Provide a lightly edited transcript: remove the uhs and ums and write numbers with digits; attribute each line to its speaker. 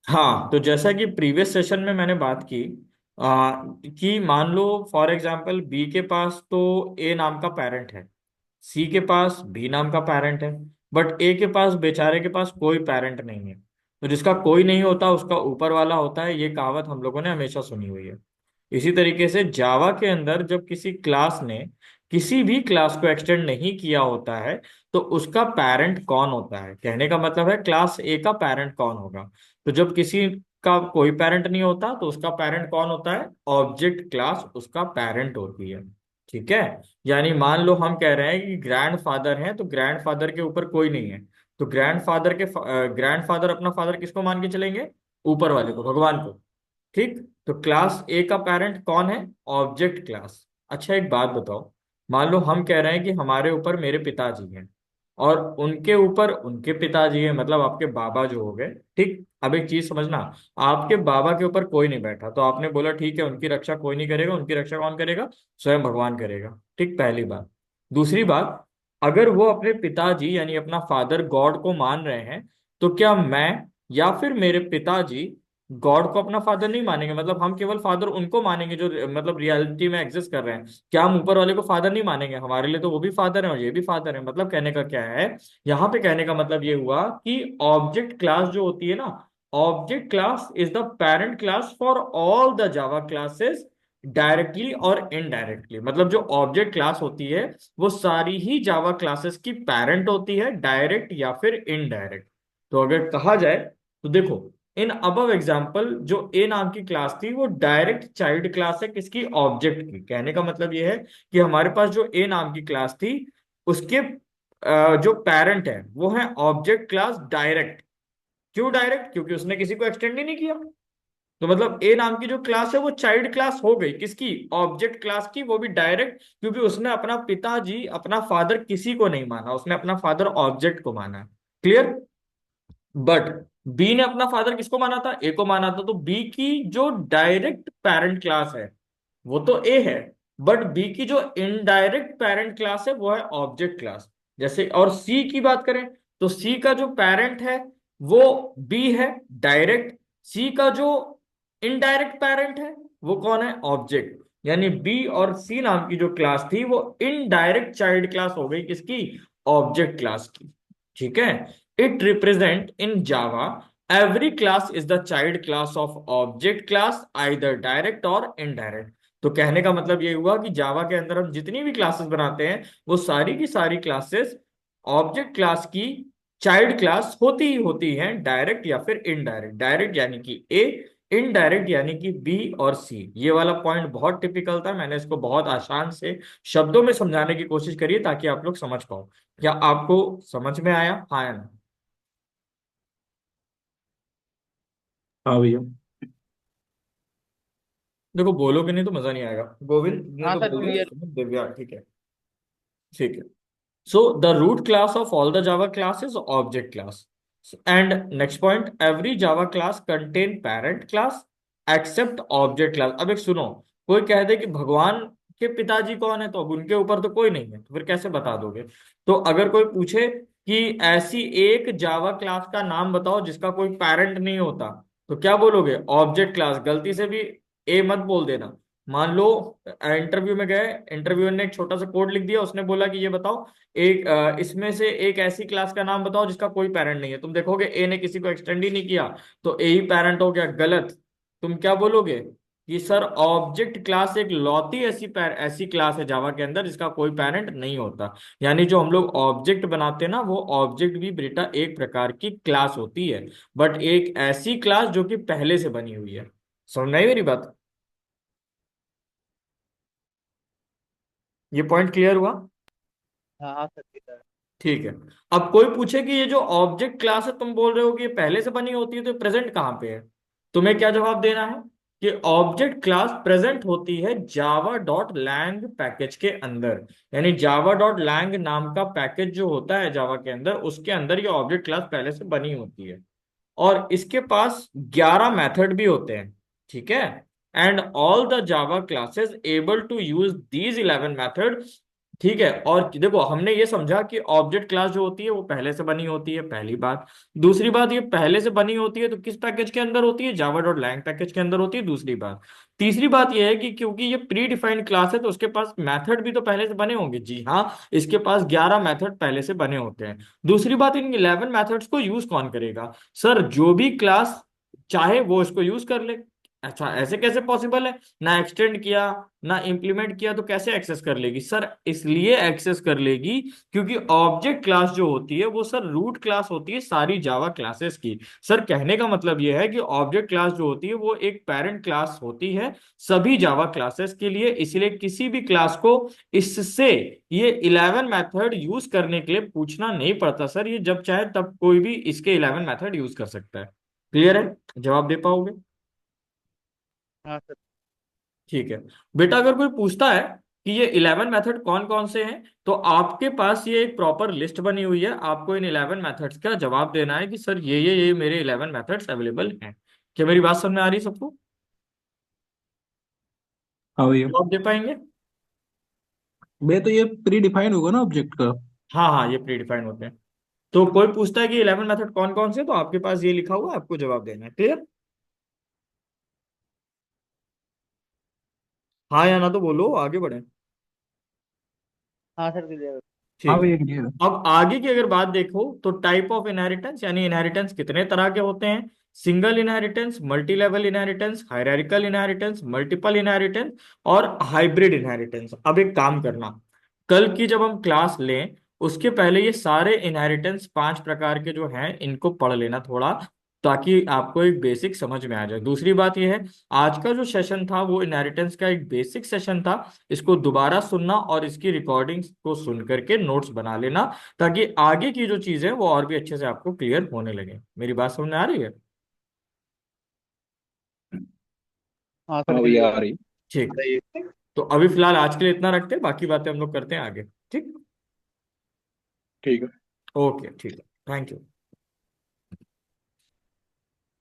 Speaker 1: हाँ, तो जैसा कि प्रीवियस सेशन में मैंने बात की, कि मान लो फॉर एग्जांपल बी के पास तो ए नाम का पेरेंट है, सी के पास बी नाम का पेरेंट है, बट ए के पास, बेचारे के पास कोई पेरेंट नहीं है। तो जिसका कोई नहीं होता उसका ऊपर वाला होता है, ये कहावत हम लोगों ने हमेशा सुनी हुई है। इसी तरीके से जावा के अंदर जब किसी क्लास ने किसी भी क्लास को एक्सटेंड नहीं किया होता है, तो उसका पेरेंट कौन होता है, कहने का मतलब है क्लास ए का पेरेंट कौन होगा। तो जब किसी का कोई पेरेंट नहीं होता तो उसका पेरेंट कौन होता है, ऑब्जेक्ट क्लास उसका पेरेंट होती है। ठीक है। यानी मान लो हम कह रहे हैं कि ग्रैंडफादर है, तो ग्रैंडफादर के ऊपर कोई नहीं है, तो ग्रैंडफादर अपना फादर किसको मान के चलेंगे, ऊपर वाले को, भगवान को। ठीक। तो क्लास ए का पेरेंट कौन है, ऑब्जेक्ट क्लास। अच्छा एक बात बताओ, मान लो हम कह रहे हैं कि हमारे ऊपर मेरे पिताजी हैं और उनके ऊपर उनके पिताजी हैं, मतलब आपके बाबा जो हो गए। ठीक। अब एक चीज समझना, आपके बाबा के ऊपर कोई नहीं बैठा तो आपने बोला ठीक है उनकी रक्षा कोई नहीं करेगा, उनकी रक्षा कौन करेगा, स्वयं भगवान करेगा। ठीक, पहली बात। दूसरी बात, अगर वो अपने पिताजी यानी अपना फादर गॉड को मान रहे हैं, तो क्या मैं या फिर मेरे पिताजी गॉड को अपना फादर नहीं मानेंगे, मतलब हम केवल फादर उनको मानेंगे जो मतलब रियलिटी में एग्जिस्ट कर रहे हैं, क्या हम ऊपर वाले को फादर नहीं मानेंगे, हमारे लिए तो वो भी फादर है और ये भी फादर है। मतलब कहने का क्या है, यहाँ पे कहने का मतलब ये हुआ कि ऑब्जेक्ट क्लास जो होती है ना, object class is the parent class for all the Java classes, directly और इनडायरेक्टली। मतलब जो ऑब्जेक्ट क्लास होती है वो सारी ही जावा क्लासेस की पेरेंट होती है, डायरेक्ट या फिर इनडायरेक्ट। तो अगर कहा जाए तो देखो, इन अबव एग्जाम्पल जो ए नाम की क्लास थी वो डायरेक्ट चाइल्ड क्लास है किसकी, ऑब्जेक्ट की। कहने का मतलब ये है कि हमारे पास जो ए नाम की क्लास थी उसके जो पेरेंट है वो है ऑब्जेक्ट क्लास डायरेक्ट। क्यों डायरेक्ट, क्योंकि उसने किसी को एक्सटेंड ही नहीं किया। तो मतलब ए नाम की जो क्लास है वो चाइल्ड क्लास हो गई किसकी, ऑब्जेक्ट क्लास की, वो भी डायरेक्ट, क्योंकि उसने अपना पिताजी अपना फादर किसी को नहीं माना, उसने अपना फादर ऑब्जेक्ट को माना। क्लियर। बट बी ने अपना फादर किसको माना था, ए को माना था, तो बी की जो डायरेक्ट पेरेंट क्लास है वो तो ए है, बट बी की जो इनडायरेक्ट पेरेंट क्लास है वो है ऑब्जेक्ट क्लास। जैसे और सी की बात करें तो सी का जो पेरेंट है वो बी है, डायरेक्ट। सी का जो इनडायरेक्ट पेरेंट है वो कौन है, ऑब्जेक्ट। यानी बी और सी नाम की जो क्लास थी वो इनडायरेक्ट चाइल्ड क्लास हो गई किसकी, ऑब्जेक्ट क्लास की। ठीक है। It represent in Java every class is the child class of object class either direct or indirect। तो कहने का मतलब ये हुआ कि जावा के अंदर हम जितनी भी क्लासेस बनाते हैं वो सारी की सारी क्लासेस ऑब्जेक्ट क्लास की चाइल्ड क्लास होती ही होती हैं, डायरेक्ट या फिर इनडायरेक्ट। डायरेक्ट यानी कि ए, इनडायरेक्ट यानी कि बी और सी। ये वाला पॉइंट बहुत टिपिकल था, मैंने इसको बहुत आसान से शब्दों में समझाने की कोशिश करी है ताकि आप लोग समझ पाओ। क्या आपको समझ में आया, हाँ या ना।
Speaker 2: हाँ भैया।
Speaker 1: देखो बोलोगे नहीं तो मजा नहीं आएगा। गोविंद ने
Speaker 2: हाँ
Speaker 1: तो
Speaker 2: सर
Speaker 1: बोल दिया,
Speaker 2: क्लियर।
Speaker 1: सुमित, दिव्या, ठीक है। ठीक है। So the root class of all the Java class is object class. And next point, every Java class contain parent class except object class। अब एक सुनो, कोई कह दे कि भगवान के पिताजी कौन है, तो अब उनके ऊपर तो कोई नहीं है, तो फिर कैसे बता दोगे। तो अगर कोई पूछे कि ऐसी एक जावा क्लास का नाम बताओ जिसका कोई पेरेंट नहीं होता, तो क्या बोलोगे, ऑब्जेक्ट क्लास। गलती से भी ए मत बोल देना। मान लो इंटरव्यू में गए, इंटरव्यूअर ने एक छोटा सा कोड लिख दिया, उसने बोला कि ये बताओ एक इसमें से एक ऐसी क्लास का नाम बताओ जिसका कोई पेरेंट नहीं है, तुम देखोगे ए ने किसी को एक्सटेंड ही नहीं किया, तो ए ही पेरेंट हो गया, गलत। तुम क्या बोलोगे कि सर ऑब्जेक्ट क्लास एक लौती ऐसी क्लास है जावा के अंदर जिसका कोई पेरेंट नहीं होता। यानी जो हम लोग ऑब्जेक्ट बनाते हैं ना, वो ऑब्जेक्ट भी बेटा एक प्रकार की क्लास होती है, बट एक ऐसी क्लास जो कि पहले से बनी हुई है। समझ में आई मेरी बात, ये पॉइंट क्लियर हुआ।
Speaker 2: हाँ हाँ सर क्लियर।
Speaker 1: ठीक है। अब कोई पूछे कि ये जो ऑब्जेक्ट क्लास है तुम बोल रहे हो कि ये पहले से बनी होती है, तो प्रेजेंट कहाँ पे है, तुम्हें क्या जवाब देना है कि ऑब्जेक्ट क्लास प्रेजेंट होती है जावा डॉट लैंग पैकेज के अंदर। यानी जावा डॉट लैंग नाम का पैकेज जो होता है जावा के अंदर, उसके अंदर ये ऑब्जेक्ट क्लास पहले से बनी होती है। और इसके पास 11 मेथड भी होते हैं। ठीक है। And all the Java classes able to use these 11 method ठीक है। और देखो हमने ये समझा कि ऑब्जेक्ट क्लास जो होती है वो पहले से बनी होती है, पहली बात। दूसरी बात, ये पहले से बनी होती है तो किस पैकेज के अंदर होती है, जावा डॉट लैंग पैकेज के अंदर होती है, दूसरी बात। तीसरी बात ये है कि क्योंकि ये प्री डिफाइंड क्लास है तो उसके पास मेथड भी तो पहले से बने होंगे। जी हाँ, इसके पास 11 मेथड पहले से बने होते हैं। दूसरी बात, इन 11 मेथड्स को यूज कौन करेगा? सर, जो भी क्लास चाहे वो इसको यूज कर ले। अच्छा, ऐसे कैसे पॉसिबल है? ना एक्सटेंड किया, ना इम्प्लीमेंट किया, तो कैसे एक्सेस कर लेगी? सर, इसलिए एक्सेस कर लेगी क्योंकि ऑब्जेक्ट क्लास जो होती है वो सर रूट क्लास होती है सारी जावा क्लासेस की। सर, कहने का मतलब यह है कि ऑब्जेक्ट क्लास जो होती है वो एक पेरेंट क्लास होती है सभी जावा क्लासेस के लिए। इसलिए किसी भी क्लास को इससे ये 11 मेथड यूज करने के लिए पूछना नहीं पड़ता सर। ये जब चाहे तब कोई भी इसके 11 मेथड यूज कर सकता है। क्लियर है? जवाब दे पाओगे?
Speaker 2: हाँ सर।
Speaker 1: ठीक है। बेटा, अगर कोई पूछता है कि ये 11 मेथड कौन कौन से हैं, तो आपके पास ये एक प्रॉपर लिस्ट बनी हुई है। आपको इन 11 मेथड्स का जवाब देना है कि सर ये मेरे 11 मेथड्स अवेलेबल हैं। क्या मेरी बात समझ में आ रही है सबको?
Speaker 2: हाँ भैया।
Speaker 1: जवाब दे पाएंगे?
Speaker 2: भैया तो ये प्री डिफाइंड होगा ना ऑब्जेक्ट का।
Speaker 1: हाँ हाँ, ये प्री डिफाइंड होते हैं। तो कोई पूछता है कि 11 मेथड कौन कौन से, तो आपके पास ये लिखा हुआ है, आपको जवाब देना है। क्लियर? हाँ या ना तो बोलो, आगे बढ़े।
Speaker 2: हाँ सर, क्लियर। हाँ
Speaker 1: ठीक है।
Speaker 2: भैया, क्लियर।
Speaker 1: अब आगे की अगर बात देखो तो टाइप ऑफ इनहेरिटेंस, यानी इनहेरिटेंस कितने तरह के होते हैं? Single inheritance, multi level inheritance, hierarchical inheritance, multiple inheritance और हाइब्रिड इनहेरिटेंस। अब एक काम करना, कल की जब हम क्लास लें उसके पहले ये सारे इनहेरिटेंस 5 प्रकार के जो हैं इनको पढ़ लेना थोड़ा, ताकि आपको एक बेसिक समझ में आ जाए। दूसरी बात यह है, आज का जो सेशन था वो इनहेरिटेंस का एक बेसिक सेशन था। इसको दोबारा सुनना और इसकी रिकॉर्डिंग्स को सुन करके नोट्स बना लेना, ताकि आगे की जो चीजें वो और भी अच्छे से आपको क्लियर होने लगे। मेरी बात समझ में आ रही है?
Speaker 2: हाँ सर,
Speaker 3: हाँ भैया
Speaker 2: क्लियर।
Speaker 3: आ रही।
Speaker 1: ठीक।
Speaker 2: बताइए।
Speaker 1: तो अभी फिलहाल आज के लिए इतना रखते हैं, बाकी बातें हम लोग करते हैं आगे। ठीक।
Speaker 3: ठीक है।
Speaker 1: ओके, ठीक है। Thank you.